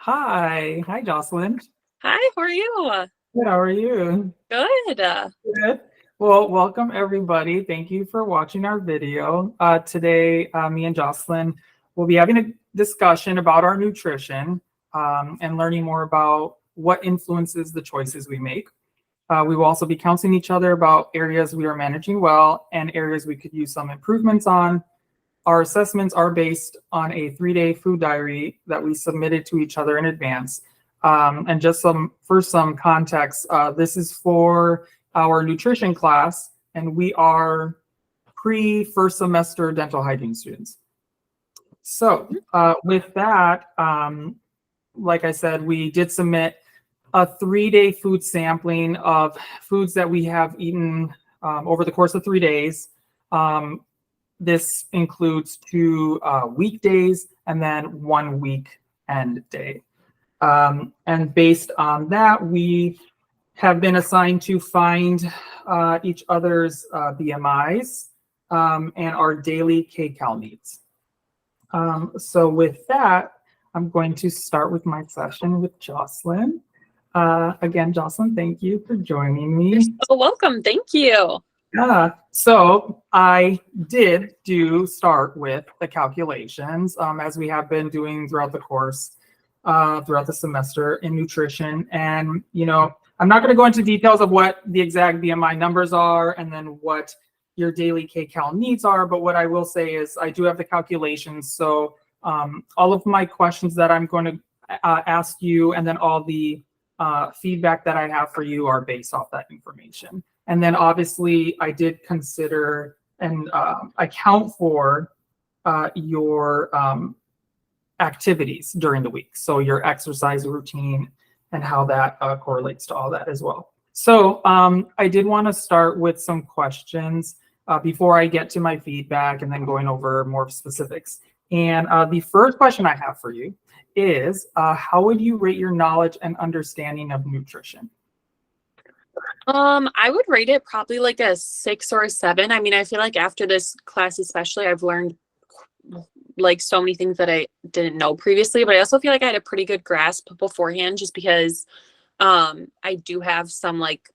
Hi, Jocelyn. Hi, how are you? Good, how are you? Good. Good. Well, welcome everybody. Thank you for watching our video. Today, me and Jocelyn will be having a discussion about our nutrition and learning more about what influences the choices we make. We will also be counseling each other about areas we are managing well and areas we could use some improvements on. Our assessments are based on a 3-day food diary that we submitted to each other in advance. And just for some context, this is for our nutrition class, and we are pre-first semester dental hygiene students. So with that, like I said, we did submit a 3-day food sampling of foods that we have eaten over the course of 3 days. This includes 2 weekdays and then 1 weekend day. And based on that, we have been assigned to find each other's BMIs and our daily kcal needs. So with that, I'm going to start with my session with Jocelyn. Again, Jocelyn, thank you for joining me. You're so welcome. Thank you. So I did start with the calculations as we have been doing throughout the course, throughout the semester in nutrition. And, I'm not going to go into details of what the exact BMI numbers are and then what your daily kcal needs are. But what I will say is I do have the calculations. So all of my questions that I'm going to ask you and then all the feedback that I have for you are based off that information. And then obviously I did consider and account for your activities during the week. So your exercise routine and how that correlates to all that as well. So I did want to start with some questions before I get to my feedback and then going over more specifics. And the first question I have for you is how would you rate your knowledge and understanding of nutrition? I would rate it probably like a 6 or a 7. I mean, I feel like after this class, especially, I've learned like so many things that I didn't know previously, but I also feel like I had a pretty good grasp beforehand just because I do have some like,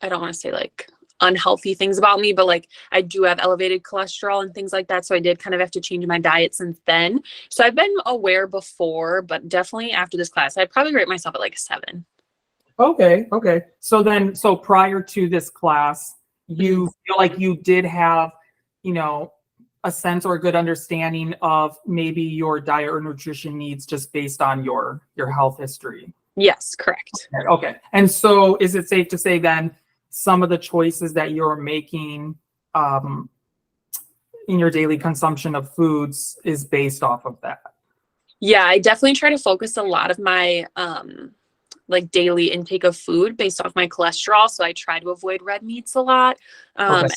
I don't want to say like unhealthy things about me, but like I do have elevated cholesterol and things like that. So I did kind of have to change my diet since then. So I've been aware before, but definitely after this class, I'd probably rate myself at like a 7. Okay. So prior to this class, you feel like you did have, a sense or a good understanding of maybe your diet or nutrition needs just based on your health history. Yes, correct. Okay. And so is it safe to say then some of the choices that you're making in your daily consumption of foods is based off of that? Yeah, I definitely try to focus a lot of my like daily intake of food based off my cholesterol. So I try to avoid red meats a lot. Okay.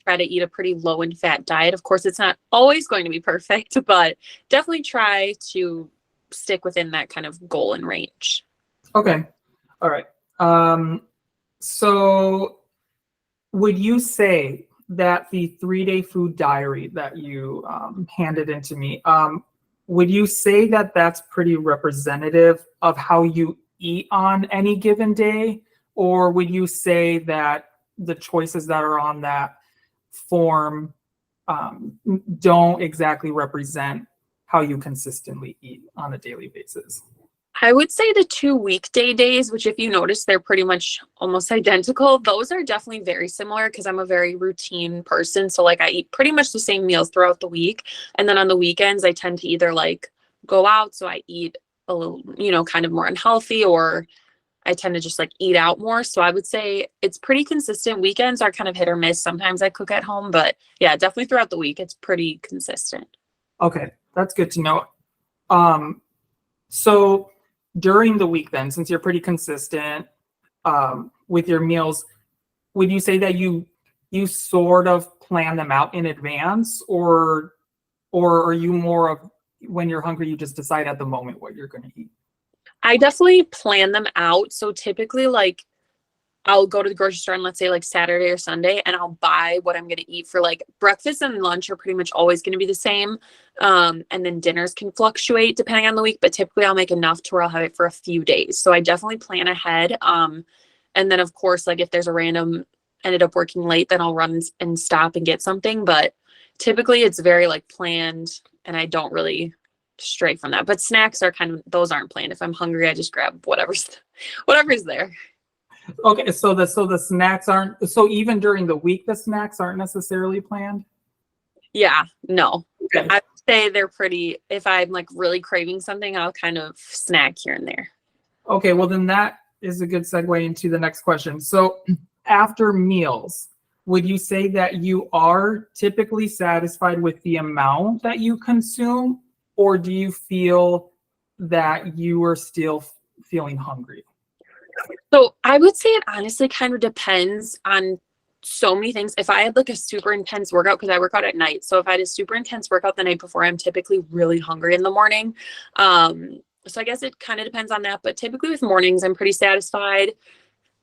Try to eat a pretty low in fat diet. Of course, it's not always going to be perfect, but definitely try to stick within that kind of goal and range. Okay. All right. So would you say that the 3-day food diary that you handed into me, would you say that that's pretty representative of how you eat on any given day? Or would you say that the choices that are on that form don't exactly represent how you consistently eat on a daily basis? I would say the 2 weekday days, which if you notice, they're pretty much almost identical. Those are definitely very similar because I'm a very routine person. So like I eat pretty much the same meals throughout the week. And then on the weekends, I tend to either like go out. So I eat a little, kind of more unhealthy, or I tend to just like eat out more. So I would say it's pretty consistent. Weekends are kind of hit or miss. Sometimes I cook at home, but yeah, definitely throughout the week, it's pretty consistent. Okay, that's good to know. So during the week then, since you're pretty consistent with your meals, would you say that you sort of plan them out in advance, or are you more of when you're hungry, you just decide at the moment what you're going to eat? I definitely plan them out. So typically, like I'll go to the grocery store on, let's say, like Saturday or Sunday, and I'll buy what I'm going to eat for like breakfast and lunch are pretty much always going to be the same. And then dinners can fluctuate depending on the week, but typically I'll make enough to where I'll have it for a few days. So I definitely plan ahead. And then of course, like if there's a random ended up working late, then I'll run and stop and get something. But typically it's very like planned and I don't really stray from that. But snacks are kind of, those aren't planned. If I'm hungry, I just grab whatever's there. Okay, so the snacks aren't, so even during the week, the snacks aren't necessarily planned? Yeah, no. Okay. I would say they're pretty, if I'm like really craving something, I'll kind of snack here and there. Okay, well then that is a good segue into the next question. So after meals, would you say that you are typically satisfied with the amount that you consume, or do you feel that you are still feeling hungry? So I would say it honestly kind of depends on so many things. If I had like a super intense workout, because I work out at night. So if I had a super intense workout the night before, I'm typically really hungry in the morning. So I guess it kind of depends on that. But typically with mornings, I'm pretty satisfied.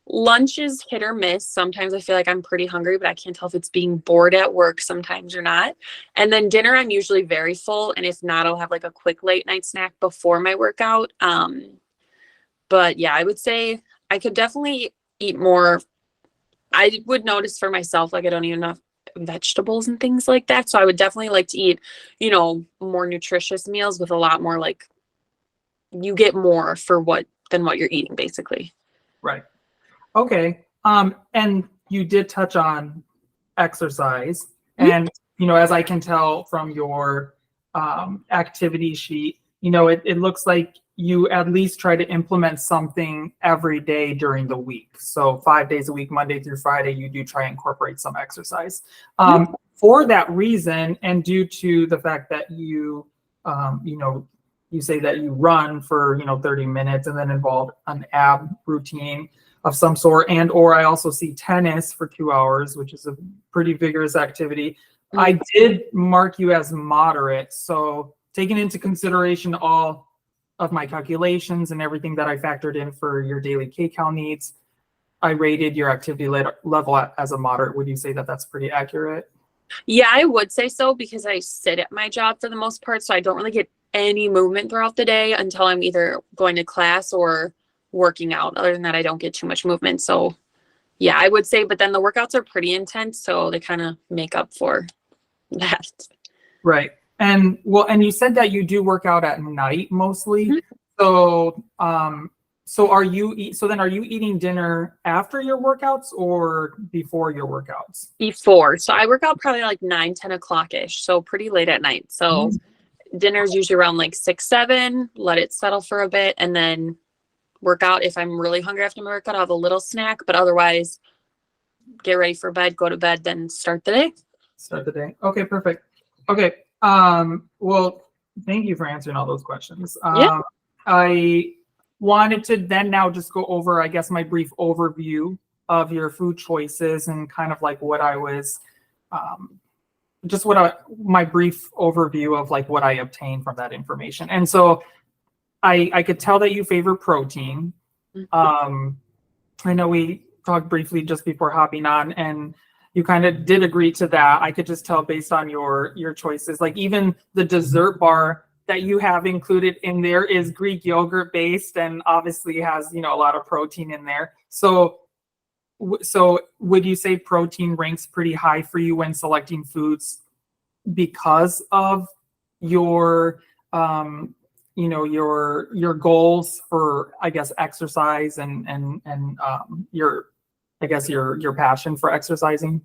Lunch is hit or miss. Sometimes I feel like I'm pretty hungry, but I can't tell if it's being bored at work sometimes or not. And then dinner, I'm usually very full. And if not, I'll have like a quick late night snack before my workout. But yeah, I would say I could definitely eat more. I would notice for myself, like I don't eat enough vegetables and things like that. So I would definitely like to eat, more nutritious meals with a lot more like you get more for than what you're eating, basically. Right. Okay. And you did touch on exercise. And, as I can tell from your activity sheet, it looks like you at least try to implement something every day during the week. So 5 days a week, Monday through Friday, you do try and incorporate some exercise. For that reason, and due to the fact that you say that you run for, 30 minutes and then involve an ab routine of some sort, or I also see tennis for 2 hours, which is a pretty vigorous activity. I did mark you as moderate. So taking into consideration all of my calculations and everything that I factored in for your daily kcal needs, I rated your activity level as a moderate. Would you say that that's pretty accurate? Yeah, I would say so because I sit at my job for the most part. So I don't really get any movement throughout the day until I'm either going to class or working out. Other than that, I don't get too much movement. So yeah, I would say, but then the workouts are pretty intense. So they kind of make up for that. Right. And you said that you do work out at night mostly. So, are you eating dinner after your workouts or before your workouts? Before. So I work out probably like 9-10 o'clock ish. So pretty late at night. So dinner's usually around like 6-7, let it settle for a bit and then work out. If I'm really hungry after my workout, I'll have a little snack, but otherwise get ready for bed, go to bed, then start the day. Okay, perfect. Okay. Well, thank you for answering all those questions. Yeah. I wanted to then now just go over, I guess, my brief overview of your food choices and kind of like what I was, my brief overview of like what I obtained from that information. And so I could tell that you favor protein. I know we talked briefly just before hopping on, and you kind of did agree to that. I could just tell based on your choices, like even the dessert bar that you have included in there is Greek yogurt based and obviously has, a lot of protein in there. So would you say protein ranks pretty high for you when selecting foods because of your, your goals for, I guess, exercise and your passion for exercising?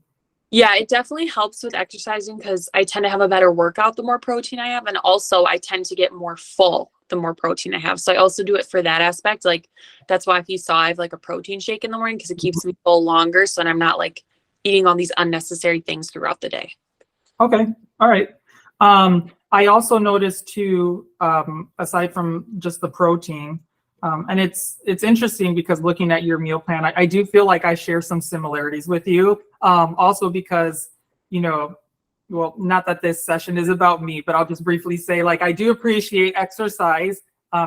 Yeah, it definitely helps with exercising because I tend to have a better workout the more protein I have. And also I tend to get more full the more protein I have. So I also do it for that aspect. Like that's why if you saw I have like a protein shake in the morning because it keeps me full longer. So then I'm not like eating all these unnecessary things throughout the day. Okay. All right. I also noticed too, aside from just the protein, and it's interesting because looking at your meal plan, I do feel like I share some similarities with you. Also because, well, not that this session is about me, but I'll just briefly say, like, I do appreciate exercise,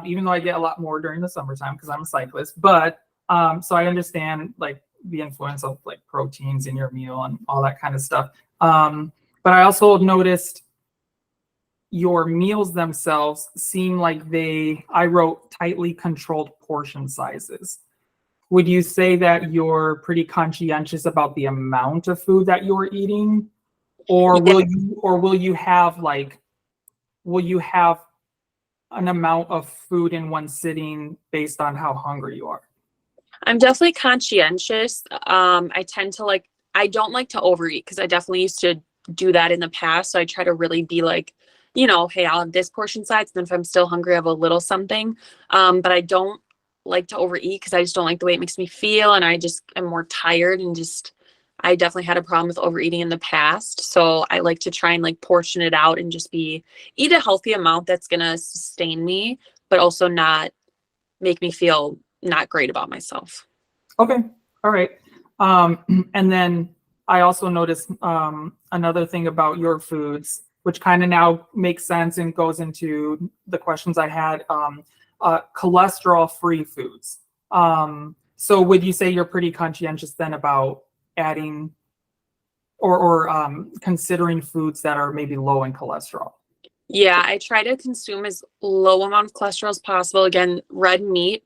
even though I get a lot more during the summertime because I'm a cyclist. But so I understand like the influence of like proteins in your meal and all that kind of stuff. But I also noticed your meals themselves seem like I wrote tightly controlled portion sizes. Would you say that you're pretty conscientious about the amount of food that you're eating? Or Yeah, will you have an amount of food in one sitting based on how hungry you are? I'm definitely conscientious. I tend to I don't like to overeat because I definitely used to do that in the past. So I try to really be like, hey, I'll have this portion size. And then if I'm still hungry, I have a little something. But I don't like to overeat because I just don't like the way it makes me feel. And I just am more tired and I definitely had a problem with overeating in the past. So I like to try and like portion it out and just eat a healthy amount that's going to sustain me, but also not make me feel not great about myself. Okay. All right. And then I also noticed another thing about your foods, which kind of now makes sense and goes into the questions I had, cholesterol-free foods. So would you say you're pretty conscientious then about adding or considering foods that are maybe low in cholesterol? Yeah, I try to consume as low amount of cholesterol as possible. Again, red meat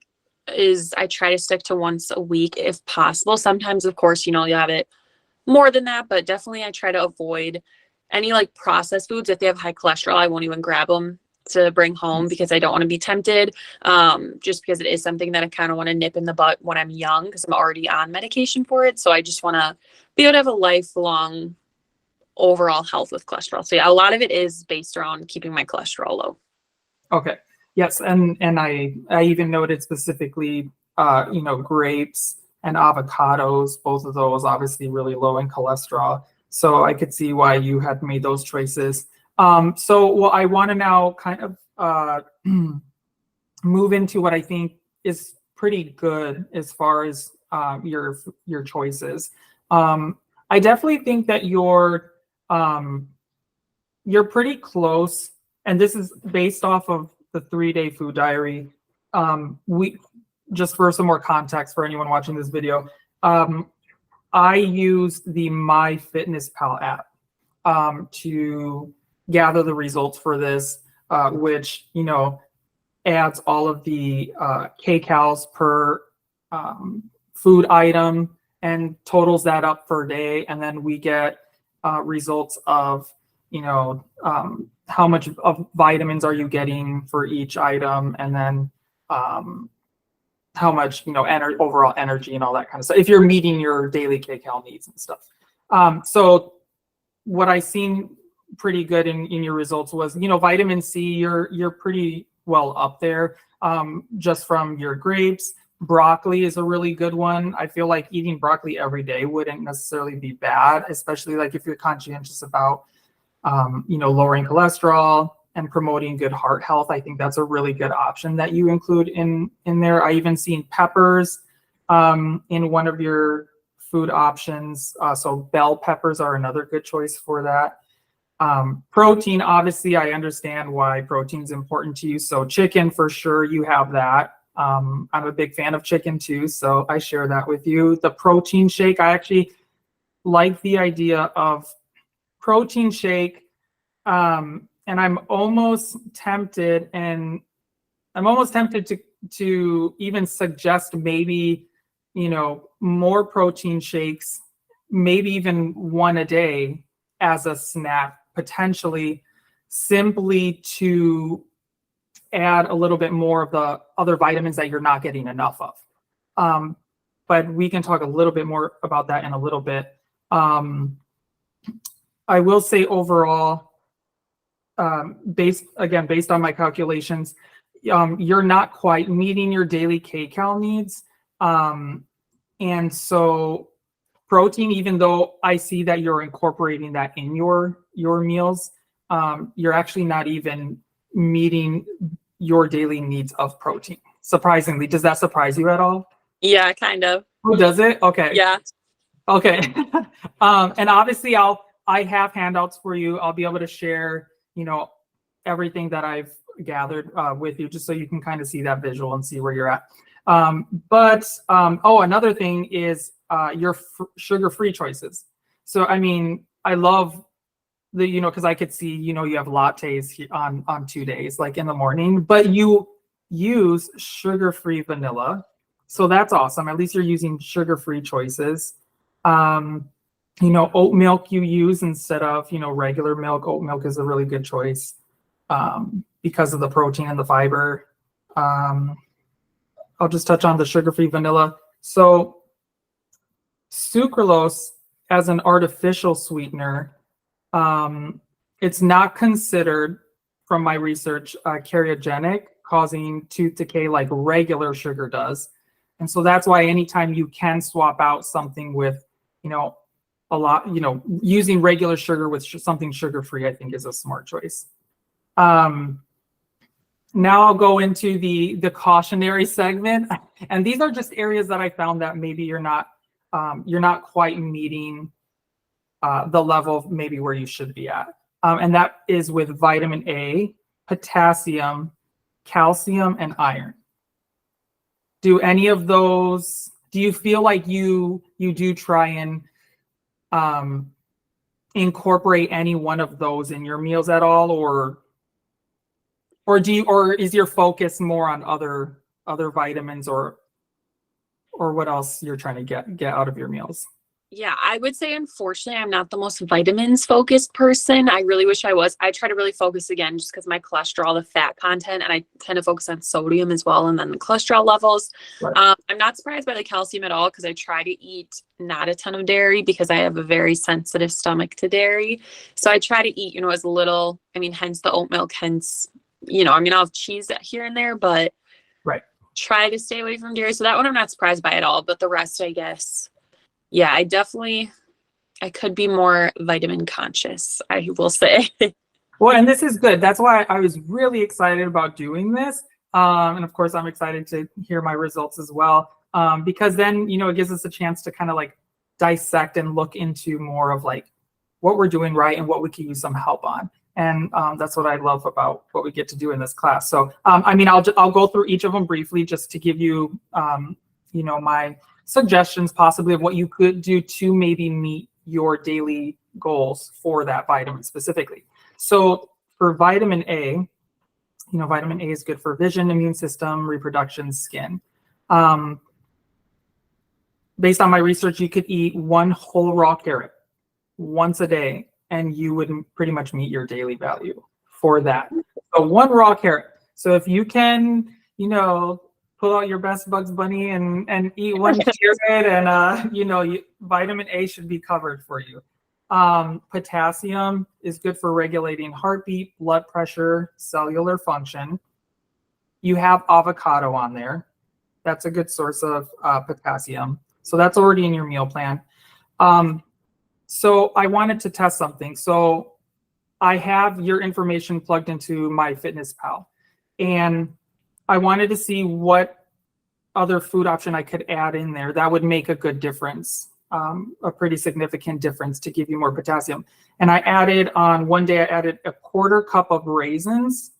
I try to stick to once a week if possible. Sometimes, of course, you have it more than that, but definitely I try to avoid any like processed foods. If they have high cholesterol, I won't even grab them to bring home because I don't want to be tempted. Just because it is something that I kind of want to nip in the butt when I'm young because I'm already on medication for it. So I just want to be able to have a lifelong overall health with cholesterol. So yeah, a lot of it is based around keeping my cholesterol low. Okay. Yes, and I even noted specifically, grapes and avocados, both of those obviously really low in cholesterol. So I could see why you had made those choices. So I want to now kind of move into what I think is pretty good as far as your choices. I definitely think that you're pretty close, and this is based off of the 3-day food diary. We just for some more context for anyone watching this video, I used the MyFitnessPal app to gather the results for this, which adds all of the kcals per food item and totals that up per day, and then we get results of how much of vitamins are you getting for each item, and then how much overall energy and all that kind of stuff, if you're meeting your daily kcal needs and stuff. So what I seen pretty good in your results was vitamin C, you're pretty well up there, just from your grapes. Broccoli is a really good one. I feel like eating broccoli every day wouldn't necessarily be bad, especially like if you're conscientious about lowering cholesterol and promoting good heart health. I think that's a really good option that you include in there. I even seen peppers in one of your food options. So bell peppers are another good choice for that. Protein, obviously, I understand why protein is important to you. So chicken, for sure, you have that. I'm a big fan of chicken too, so I share that with you. The protein shake, I actually like the idea of protein shake, and I'm almost tempted to even suggest maybe more protein shakes, maybe even one a day as a snack, potentially, simply to add a little bit more of the other vitamins that you're not getting enough of. But we can talk a little bit more about that in a little bit. I will say overall, based on my calculations, you're not quite meeting your daily kcal needs. And so protein, even though I see that you're incorporating that in your meals, you're actually not even meeting your daily needs of protein. Surprisingly, does that surprise you at all? Yeah, kind of. Oh, does it? Okay. Yeah. Okay. And obviously I have handouts for you. I'll be able to share, everything that I've gathered with you, just so you can kind of see that visual and see where you're at. Another thing is your sugar-free choices. So, I mean, I love the, because I could see, you have lattes on 2 days, like in the morning, but you use sugar-free vanilla. So that's awesome. At least you're using sugar-free choices. Oat milk you use instead of, regular milk. Oat milk is a really good choice because of the protein and the fiber. I'll just touch on the sugar-free vanilla. So sucralose as an artificial sweetener, it's not considered, from my research, carcinogenic, causing tooth decay like regular sugar does. And so that's why anytime you can swap out something with, a lot, using regular sugar with something sugar-free, I think is a smart choice. Now I'll go into the cautionary segment, and these are just areas that I found that maybe you're not quite meeting the level of maybe where you should be at, and that is with vitamin A, potassium, calcium, and iron. Do any of those? Do you feel like you do try and incorporate any one of those in your meals at all, or is your focus more on other vitamins or what else you're trying to get out of your meals? Yeah, I would say, unfortunately, I'm not the most vitamins focused person. I really wish I was. I try to really focus, again, just because my cholesterol, the fat content, and I tend to focus on sodium as well, and then the cholesterol levels. Right. I'm not surprised by the calcium at all, because I try to eat not a ton of dairy because I have a very sensitive stomach to dairy. So I try to eat, as little, hence the oat milk, hence, I'll have cheese here and there, but right. Try to stay away from dairy. So that one I'm not surprised by at all, but the rest, I guess. Yeah, I could be more vitamin conscious, I will say. Well, and this is good. That's why I was really excited about doing this. And of course, I'm excited to hear my results as well. Because then, it gives us a chance to kind of like dissect and look into more of like what we're doing right and what we can use some help on. And that's what I love about what we get to do in this class. So, I'll go through each of them briefly just to give you, my suggestions possibly of what you could do to maybe meet your daily goals for that vitamin specifically. So for vitamin A, vitamin A is good for vision, immune system, reproduction, skin. Based on my research, you could eat one whole raw carrot once a day, and you would pretty much meet your daily value for that. So one raw carrot. So if you can, pull out your best Bugs Bunny and eat one carrot, and vitamin A should be covered for you. Potassium is good for regulating heartbeat, blood pressure, cellular function. You have avocado on there. That's a good source of potassium. So that's already in your meal plan. So I wanted to test something. So I have your information plugged into MyFitnessPal, and I wanted to see what other food option I could add in there that would make a good difference, a pretty significant difference to give you more potassium. And I added one day, I added a 1/4 cup of raisins,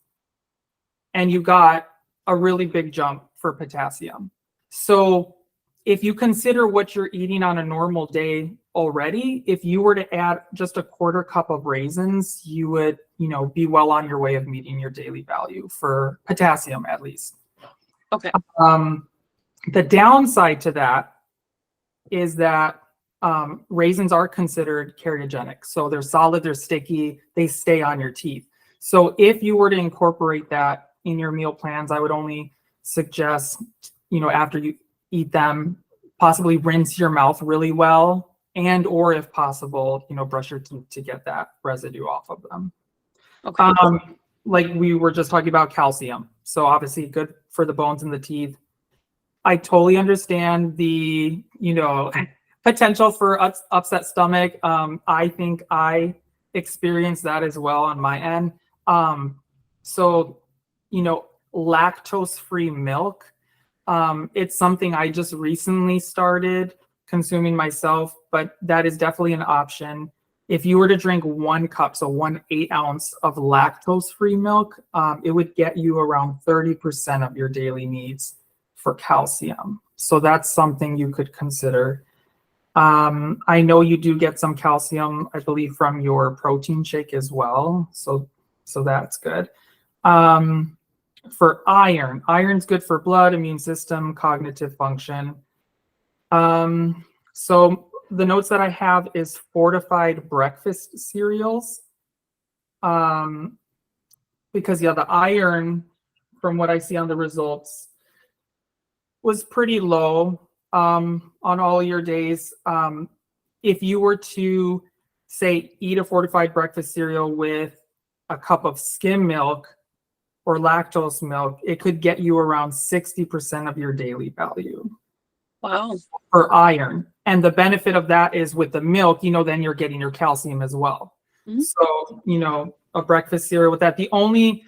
and you got a really big jump for potassium. So if you consider what you're eating on a normal day already, if you were to add just a 1/4 cup of raisins, you would, be well on your way of meeting your daily value for potassium, at least. Okay. The downside to that is that raisins are considered carcinogenic. So they're solid, they're sticky, they stay on your teeth. So if you were to incorporate that in your meal plans, I would only suggest, after you eat them, possibly rinse your mouth really well, and or if possible, brush your teeth to get that residue off of them. Okay. Like we were just talking about calcium. So obviously good for the bones in the teeth. I totally understand the, potential for upset stomach. I think I experienced that as well on my end. So, lactose-free milk, it's something I just recently started consuming myself, but that is definitely an option. If you were to drink 1 cup, so 1 8-ounce of lactose-free milk, it would get you around 30% of your daily needs for calcium. So that's something you could consider. I know you do get some calcium, I believe, from your protein shake as well. So that's good. For iron, iron's good for blood, immune system, cognitive function. So the notes that I have is fortified breakfast cereals. Because yeah, the iron, from what I see on the results, was pretty low on all your days. If you were to say eat a fortified breakfast cereal with a cup of skim milk or lactose milk, it could get you around 60% of your daily value. Wow. For iron. And the benefit of that is with the milk, then you're getting your calcium as well. Mm-hmm. So, a breakfast cereal with that. The only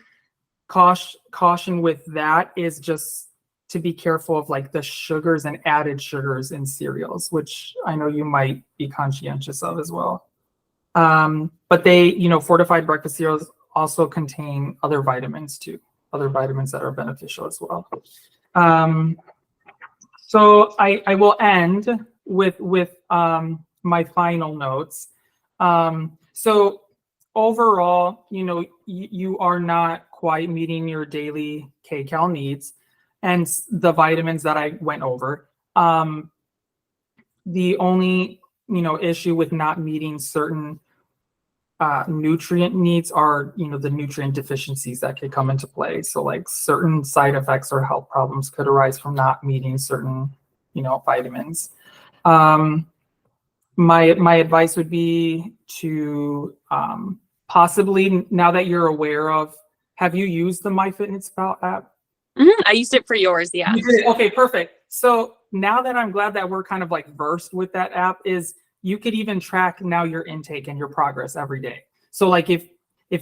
caution with that is just to be careful of like the sugars and added sugars in cereals, which I know you might be conscientious of as well. But they, fortified breakfast cereals also contain other vitamins too, other vitamins that are beneficial as well. So I will end with my final notes. So overall, you are not quite meeting your daily kcal needs and the vitamins that I went over. The only issue with not meeting certain nutrient needs are the nutrient deficiencies that could come into play. So like certain side effects or health problems could arise from not meeting certain vitamins. My advice would be to possibly, now that you're aware of, have you used the MyFitnessPal app? Mm-hmm. I used it for yours, yeah. Okay, perfect. So now that I'm glad that we're kind of like versed with that app, is you could even track now your intake and your progress every day. So like if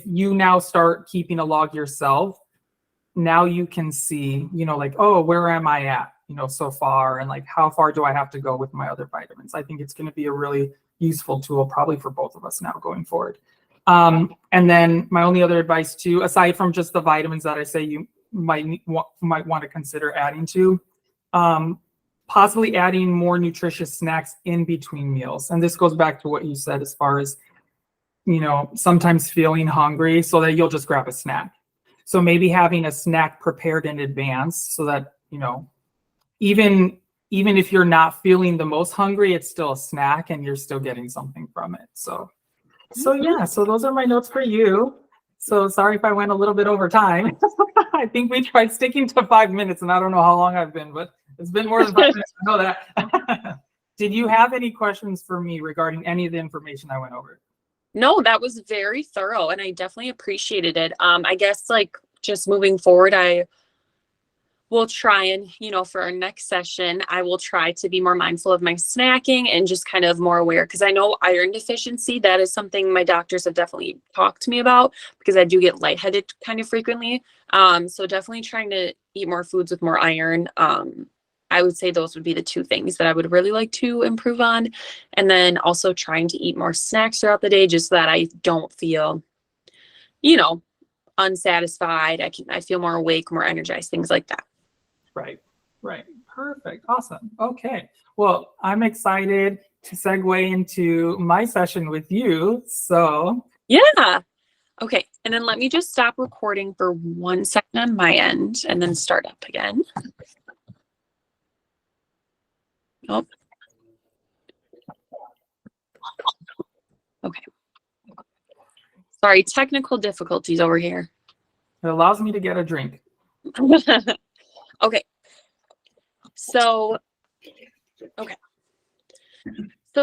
you now start keeping a log yourself, now you can see, like, oh, where am I at, so far, and like how far do I have to go with my other vitamins? I think it's going to be a really useful tool probably for both of us now going forward. And then my only other advice too, aside from just the vitamins that I say you might want to consider adding to, possibly adding more nutritious snacks in between meals. And this goes back to what you said as far as, sometimes feeling hungry so that you'll just grab a snack. So maybe having a snack prepared in advance so that, even if you're not feeling the most hungry, it's still a snack and you're still getting something from it. So yeah, so those are my notes for you. So sorry if I went a little bit over time. I think we tried sticking to 5 minutes, and I don't know how long I've been, but it's been more than 5 minutes to know that. Did you have any questions for me regarding any of the information I went over? No, that was very thorough, and I definitely appreciated it. I guess like just moving forward, I will try and, for our next session, I will try to be more mindful of my snacking and just kind of more aware, because I know iron deficiency, that is something my doctors have definitely talked to me about, because I do get lightheaded kind of frequently. So definitely trying to eat more foods with more iron. I would say those would be the two things that I would really like to improve on. And then also trying to eat more snacks throughout the day, just so that I don't feel, unsatisfied. I feel more awake, more energized, things like that. Right. Perfect. Awesome. Okay. Well, I'm excited to segue into my session with you. So yeah. Okay. And then let me just stop recording for 1 second on my end and then start up again. Oh. Okay. Sorry, technical difficulties over here. It allows me to get a drink. Okay. So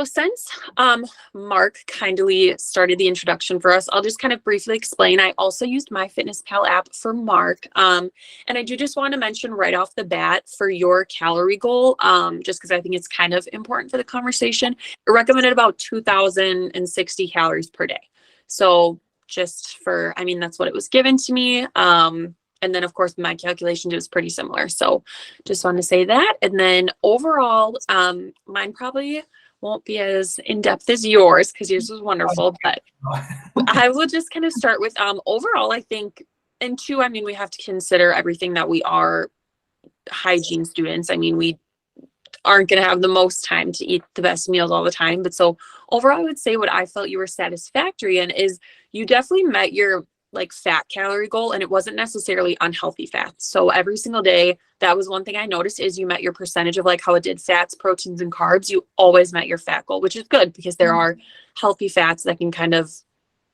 since Mark kindly started the introduction for us, I'll just kind of briefly explain. I also used MyFitnessPal app for Mark. And I do just want to mention right off the bat, for your calorie goal, just because I think it's kind of important for the conversation, it recommended about 2,060 calories per day. So just that's what it was given to me. And then, of course, my calculations, it was pretty similar. So just want to say that. And then overall, mine probably won't be as in-depth as yours, because yours was wonderful. But I will just kind of start with overall, I think, and two, we have to consider everything that we are hygiene students. aren't going to have the most time to eat the best meals all the time. But so overall, I would say what I felt you were satisfactory in is you definitely met your like fat calorie goal, and it wasn't necessarily unhealthy fats. So every single day, that was one thing I noticed is you met your percentage of like how it did fats, proteins, and carbs. You always met your fat goal, which is good because there are healthy fats that can kind of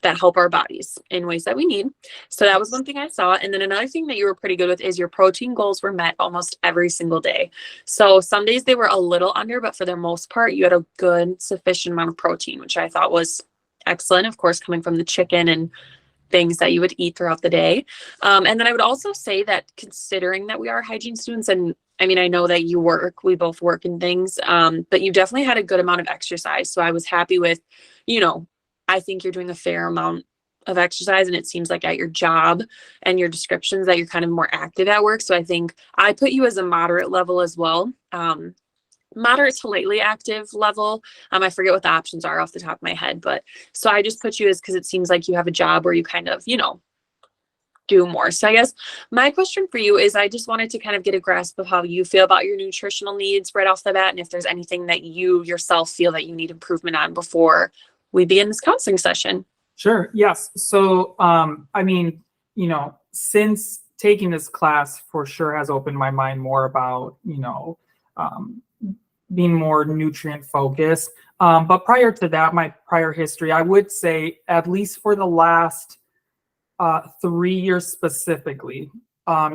that help our bodies in ways that we need. So that was one thing I saw. And then another thing that you were pretty good with is your protein goals were met almost every single day. So some days they were a little under, but for the most part, you had a good, sufficient amount of protein, which I thought was excellent. Of course, coming from the chicken and things that you would eat throughout the day. And then I would also say that considering that we are hygiene students, and I mean, I know that you work, we both work in things, but you definitely had a good amount of exercise. So I was happy with, I think you're doing a fair amount of exercise, and it seems like at your job and your descriptions that you're kind of more active at work. So I think I put you as a moderate level as well. Moderate to lightly active level. I forget what the options are off the top of my head, but so I just put you as because it seems like you have a job where you kind of, do more. So I guess my question for you is I just wanted to kind of get a grasp of how you feel about your nutritional needs right off the bat, and if there's anything that you yourself feel that you need improvement on before we begin this counseling session. Sure. Yes. So, since taking this class for sure has opened my mind more about, being more nutrient focused. But prior to that, my prior history, I would say at least for the last 3 years specifically,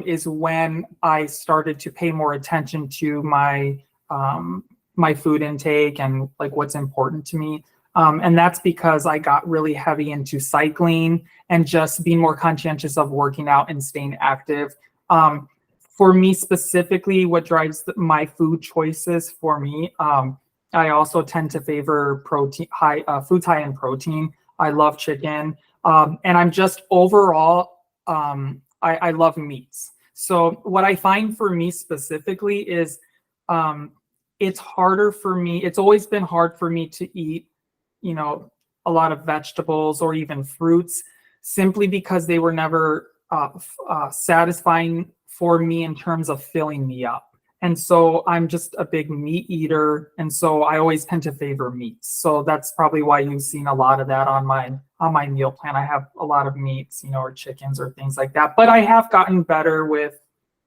is when I started to pay more attention to my food intake and like what's important to me. And that's because I got really heavy into cycling and just being more conscientious of working out and staying active. For me specifically, what drives my food choices for me, I also tend to favor foods high in protein. I love chicken. And I'm just overall, I love meats. So what I find for me specifically is it's harder for me. It's always been hard for me to eat a lot of vegetables or even fruits simply because they were never satisfying for me in terms of filling me up. And so I'm just a big meat eater. And so I always tend to favor meats. So that's probably why you've seen a lot of that on my meal plan. I have a lot of meats, or chickens or things like that. But I have gotten better with,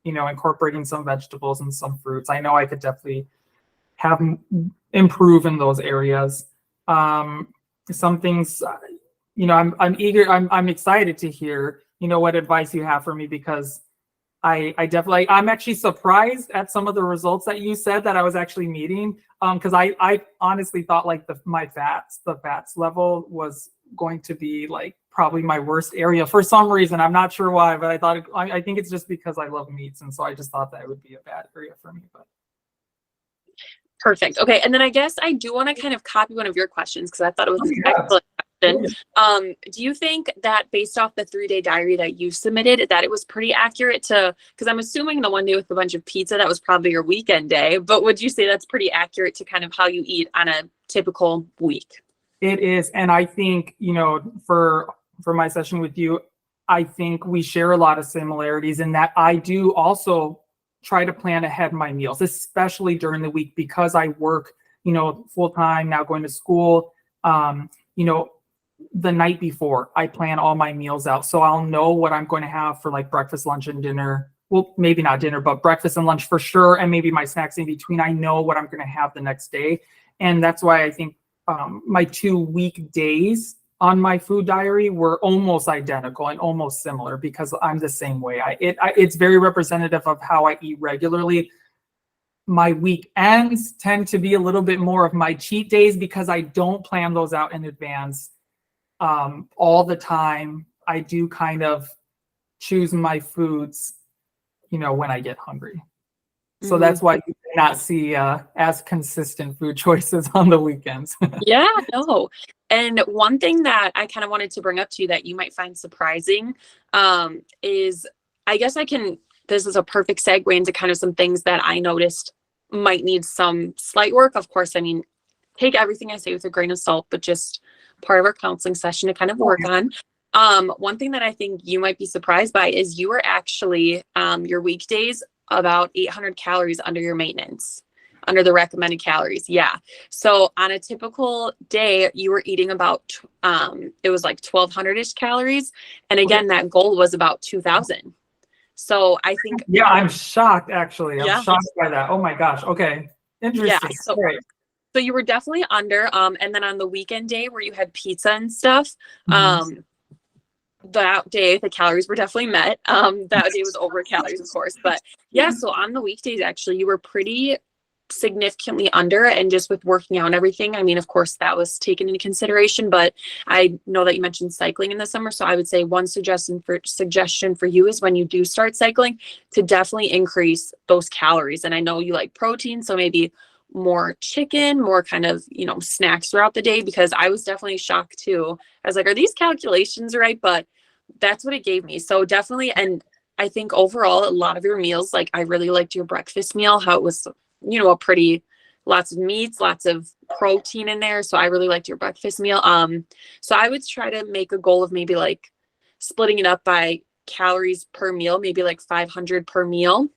incorporating some vegetables and some fruits. I know I could definitely improve in those areas. Some things, I'm excited to hear, what advice you have for me, because I'm actually surprised at some of the results that you said that I was actually meeting. Because I honestly thought like the fats level was going to be like probably my worst area for some reason. I'm not sure why, but I think it's just because I love meats. And so I just thought that would be a bad area for me, but. Perfect. Okay. And then I guess I do want to kind of copy one of your questions because I thought it was an excellent question. Do you think that based off the 3-day diary that you submitted, that it was pretty accurate because I'm assuming the one day with a bunch of pizza, that was probably your weekend day, but would you say that's pretty accurate to kind of how you eat on a typical week? It is. And I think, for my session with you, I think we share a lot of similarities in that I do also try to plan ahead my meals, especially during the week because I work, full time now going to school. The night before I plan all my meals out. So I'll know what I'm going to have for like breakfast, lunch, and dinner. Well, maybe not dinner, but breakfast and lunch for sure. And maybe my snacks in between. I know what I'm going to have the next day. And that's why I think my 2 weekdays on my food diary were almost identical and almost similar because I'm the same way. It's very representative of how I eat regularly. My weekends tend to be a little bit more of my cheat days because I don't plan those out in advance all the time. I do kind of choose my foods, when I get hungry. So that's why you do not see as consistent food choices on the weekends. Yeah, no. And one thing that I kind of wanted to bring up to you that you might find surprising is I guess this is a perfect segue into kind of some things that I noticed might need some slight work. Of course, I mean, take everything I say with a grain of salt, but just part of our counseling session to kind of work on. One thing that I think you might be surprised by is you were actually your weekdays about 800 calories under your maintenance. under the recommended calories. Yeah. So on a typical day, you were eating about, it was like 1200-ish calories. And again, that goal was about 2000. So I think, yeah, I'm shocked actually. I'm yeah, shocked by that. Oh my gosh. Okay. yeah. Interesting. So, Great. so you were definitely under, and then on the weekend day where you had pizza and stuff, Mhm. that day the calories were definitely met. That day was over calories, of course, but yeah. So on the weekdays, actually, you were pretty significantly under, and just with working out and everything, I mean, of course that was taken into consideration, but I know that you mentioned cycling in the summer, so I would say one suggestion for you is when you do start cycling to definitely increase those calories. And I know you like protein, so maybe more chicken, more kind of, snacks throughout the day, because I was definitely shocked too. I was like, are these calculations right? But that's what it gave me. So definitely. And I think overall a lot of your meals, like I really liked your breakfast meal, how it was, a pretty, lots of meats, lots of protein in there. So I really liked your breakfast meal. So I would try to make a goal of maybe like splitting it up by calories per meal, maybe like 500 per meal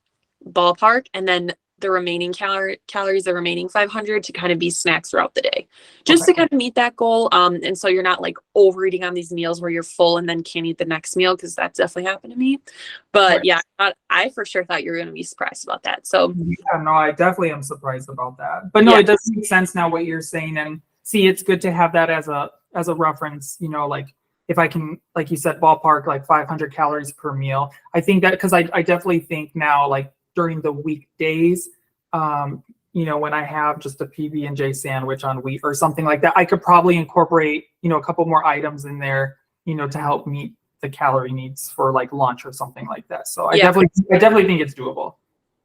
ballpark. And then the remaining calories, the remaining 500 to kind of be snacks throughout the day, just to Okay. kind of meet that goal. And so you're not like overeating on these meals where you're full and then can't eat the next meal, because that's definitely happened to me. But Right. yeah, I for sure thought you were going to be surprised about that. So Yeah, no, I definitely am surprised about that. But no, yeah, it does make sense now what you're saying. And see, it's good to have that as a reference, like if I can, like you said, ballpark like 500 calories per meal. I think that because I definitely think now, like during the weekdays, when I have just a PB&J sandwich on wheat or something like that, I could probably incorporate, a couple more items in there, to help meet the calorie needs for like lunch or something like that. So I yeah. definitely think it's doable.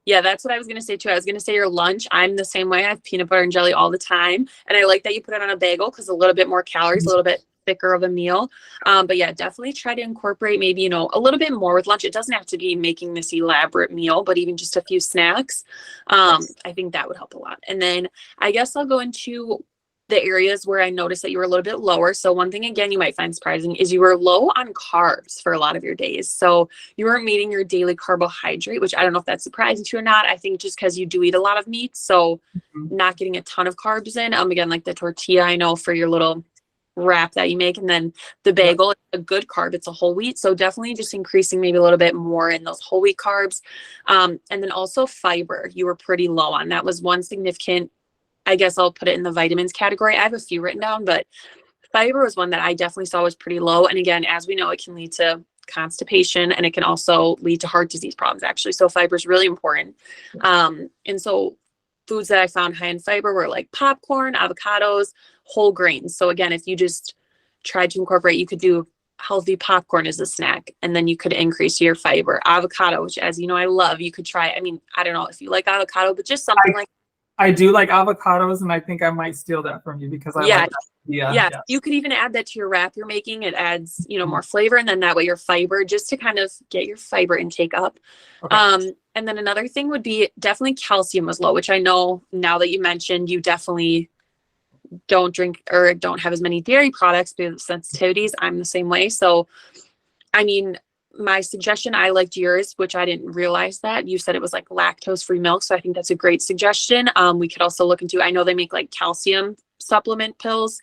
Yeah, that's what I was going to say too. I was going to say your lunch. I'm the same way. I have peanut butter and jelly all the time. And I like that you put it on a bagel because a little bit more calories, a little bit thicker of a meal. But yeah, definitely try to incorporate maybe, a little bit more with lunch. It doesn't have to be making this elaborate meal, but even just a few snacks. I think that would help a lot. And then I guess I'll go into the areas where I noticed that you were a little bit lower. So one thing, again, you might find surprising is you were low on carbs for a lot of your days. So you weren't meeting your daily carbohydrate, which I don't know if that's surprising to you or not. I think just because you do eat a lot of meat, so Mhm. not getting a ton of carbs in. Again, like the tortilla, I know for your little wrap that you make, and then the Yep. bagel, a good carb, it's a whole wheat. So definitely just increasing maybe a little bit more in those whole wheat carbs. And then also fiber, you were pretty low on. That was one significant, I guess I'll put it in the vitamins category. I have a few written down, but fiber was one that I definitely saw was pretty low. And again, as we know, it can lead to constipation, and it can also lead to heart disease problems, actually. So fiber is really important. And so foods that I found high in fiber were like popcorn, avocados, whole grains. So again, if you just tried to incorporate, you could do healthy popcorn as a snack, and then you could increase your fiber. Avocado, which, as you know, I love, you could try. I mean, I don't know if you like avocado, but just something like, I do like avocados, and I think I might steal that from you because I like yeah. that. Yeah, Yeah, yeah. you could even add that to your wrap you're making. It adds, more flavor, and then that way your fiber, just to kind of get your fiber intake up. Okay. And then another thing would be definitely calcium was low, which I know now that you mentioned, you definitely don't drink or don't have as many dairy products because of sensitivities. I'm the same way. So, I mean, my suggestion, I liked yours, which I didn't realize that you said it was like lactose free milk. So I think that's a great suggestion. We could also look into, I know they make like calcium supplement pills.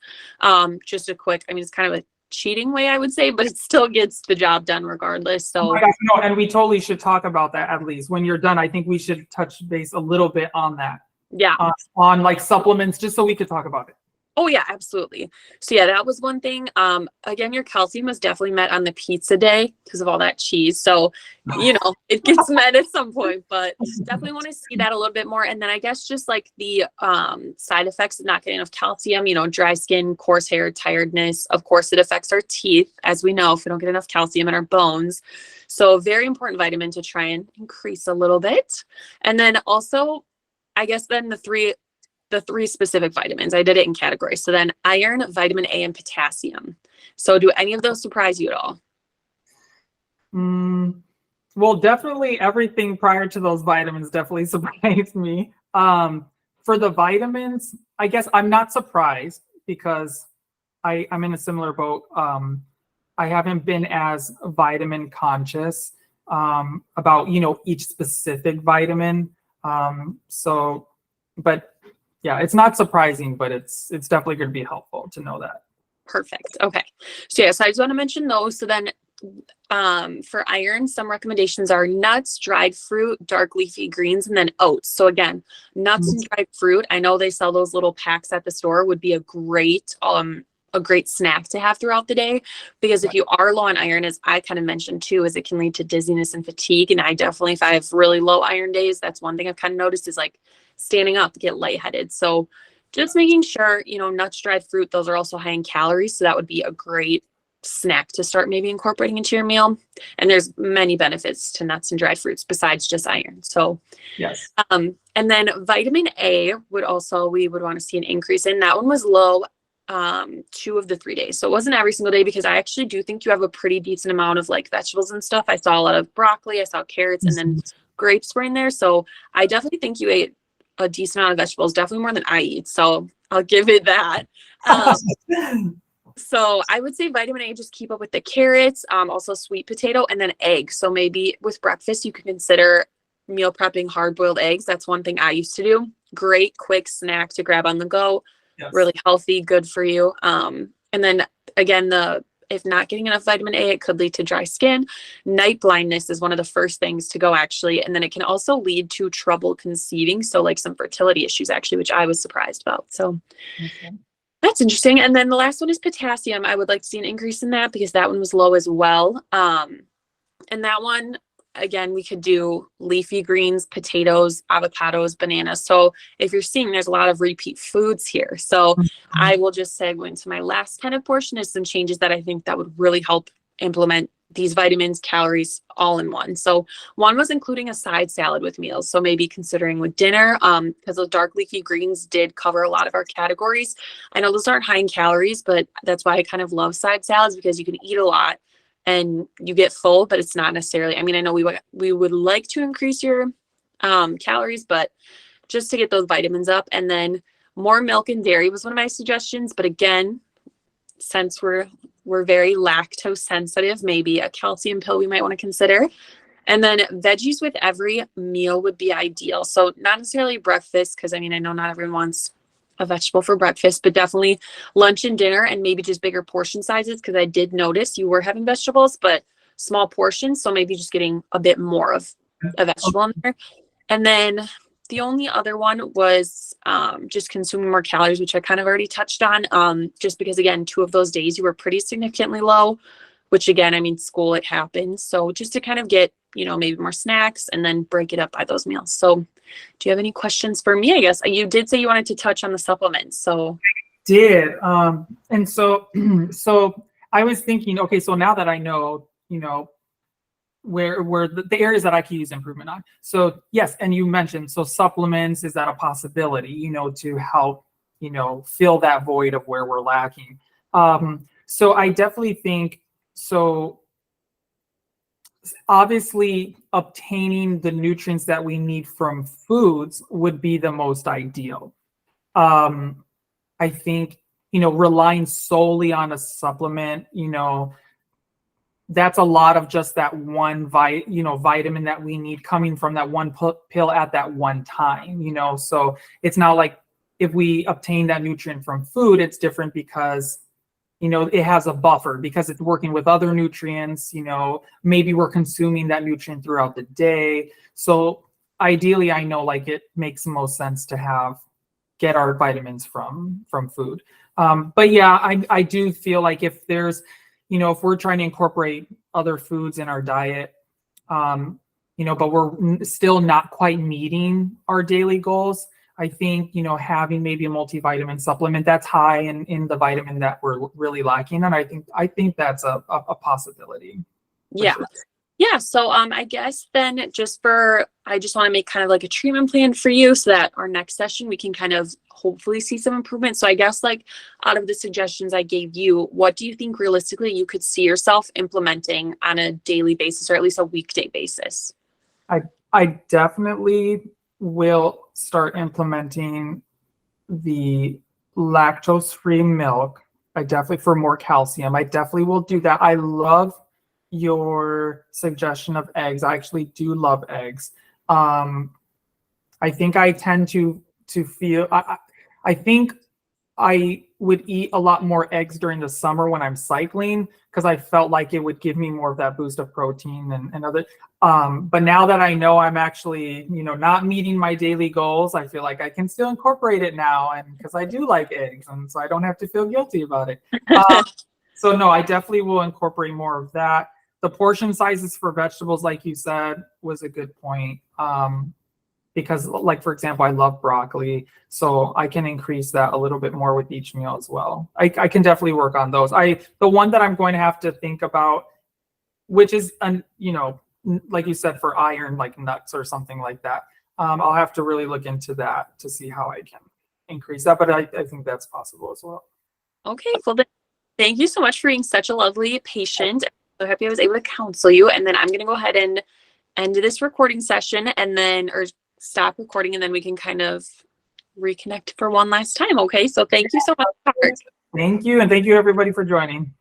Just a quick, I mean, it's kind of a cheating way, I would say, but it still gets the job done regardless. Oh my So gosh, no, and we totally should talk about that at least. When you're done, I think we should touch base a little bit on that, yeah. on like supplements, just so we could talk about it. Oh yeah, absolutely. So yeah, that was one thing. Again, your calcium was definitely met on the pizza day because of all that cheese. So, it gets met at some point, but definitely want to see that a little bit more. And then I guess just like the side effects of not getting enough calcium, dry skin, coarse hair, tiredness. Of course, it affects our teeth, as we know, if we don't get enough calcium in our bones. So very important vitamin to try and increase a little bit. And then also, I guess then the three specific vitamins. I did it in categories. So then iron, vitamin A, and potassium. So do any of those surprise you at all? Well, definitely everything prior to those vitamins definitely surprised me. For the vitamins, I guess I'm not surprised because I'm in a similar boat. I haven't been as vitamin conscious about each specific vitamin. So but yeah, it's not surprising, but it's definitely going to be helpful to know that. Perfect. Okay. So yeah, so I just want to mention those. So then for iron, some recommendations are nuts, dried fruit, dark leafy greens, and then oats. So again, nuts and dried fruit. I know they sell those little packs at the store, would be a great snack to have throughout the day, because if you are low on iron, as I kind of mentioned too, is it can lead to dizziness and fatigue. And I definitely, if I have really low iron days, that's one thing I've kind of noticed is like standing up to get lightheaded. So just making sure, nuts, dried fruit, those are also high in calories. So that would be a great snack to start maybe incorporating into your meal. And there's many benefits to nuts and dried fruits besides just iron. So yes. And then vitamin A we would want to see an increase in. That one was low 2 of the 3 days. So it wasn't every single day, because I actually do think you have a pretty decent amount of like vegetables and stuff. I saw a lot of broccoli, I saw carrots, and then grapes were in there. So I definitely think you ate a decent amount of vegetables, definitely more than I eat. So I'll give it that. So I would say vitamin A, just keep up with the carrots, also sweet potato, and then eggs. So maybe with breakfast, you can consider meal prepping hard-boiled eggs. That's one thing I used to do. Great, quick snack to grab on the go. Yes. Really healthy, good for you. And then again, if not getting enough vitamin A, it could lead to dry skin. Night blindness is one of the first things to go, actually. And then it can also lead to trouble conceiving. So like some fertility issues, actually, which I was surprised about. So that's interesting. And then the last one is potassium. I would like to see an increase in that, because that one was low as well. And that one, again, we could do leafy greens, potatoes, avocados, bananas. So if you're seeing, there's a lot of repeat foods here. So I will just segue into my last kind of portion is some changes that I think that would really help implement these vitamins, calories, all in one. So one was including a side salad with meals. So maybe considering with dinner, because those dark leafy greens did cover a lot of our categories. I know those aren't high in calories, but that's why I kind of love side salads, because you can eat a lot and you get full, but it's not necessarily, I mean, I know we would like to increase your calories, but just to get those vitamins up. And then more milk and dairy was one of my suggestions. But again, since we're very lactose sensitive, maybe a calcium pill we might want to consider. And then veggies with every meal would be ideal. So not necessarily breakfast, because I mean, I know not everyone wants a vegetable for breakfast, but definitely lunch and dinner, and maybe just bigger portion sizes, because I did notice you were having vegetables, but small portions. So maybe just getting a bit more of a vegetable in there. And then the only other one was just consuming more calories, which I kind of already touched on, just because, again, 2 of those days you were pretty significantly low, which, again, I mean, school, it happens. So just to kind of get, maybe more snacks and then break it up by those meals. So do you have any questions for me? I guess you did say you wanted to touch on the supplements. So did. And so I was thinking, okay, so now that I know, where the areas that I could use improvement on. So yes, and you mentioned, so supplements, is that a possibility, to help, fill that void of where we're lacking? So I definitely think, so obviously obtaining the nutrients that we need from foods would be the most ideal. I think, relying solely on a supplement, that's a lot of just that one vitamin that we need coming from that one pill at that one time, so it's not like if we obtain that nutrient from food, it's different because, it has a buffer because it's working with other nutrients, maybe we're consuming that nutrient throughout the day. So ideally, I know like it makes the most sense to get our vitamins from food. But yeah, I do feel like if there's, if we're trying to incorporate other foods in our diet, but we're still not quite meeting our daily goals, I think, having maybe a multivitamin supplement that's high in the vitamin that we're really lacking. And I think that's a possibility. Yeah. Sure. Yeah. So I guess then I just want to make kind of like a treatment plan for you so that our next session we can kind of hopefully see some improvement. So I guess like out of the suggestions I gave you, what do you think realistically you could see yourself implementing on a daily basis, or at least a weekday basis? I definitely will start implementing the lactose-free milk. For more calcium, I definitely will do that. I love your suggestion of eggs. I actually do love eggs. I think I tend to to feel, I think I would eat a lot more eggs during the summer when I'm cycling because I felt like it would give me more of that boost of protein and other. But now that I know I'm actually, not meeting my daily goals, I feel like I can still incorporate it now, and because I do like eggs, and so I don't have to feel guilty about it. So no, I definitely will incorporate more of that. The portion sizes for vegetables, like you said, was a good point. Because like, for example, I love broccoli, so I can increase that a little bit more with each meal as well. I can definitely work on those. The one that I'm going to have to think about, which is, like you said, for iron, like nuts or something like that. I'll have to really look into that to see how I can increase that, but I think that's possible as well. Okay, well then, thank you so much for being such a lovely patient. I'm so happy I was able to counsel you. And then I'm going to go ahead and end this recording session or stop recording, and then we can kind of reconnect for one last time. Okay, so thank you so much. Thank you, and thank you everybody for joining.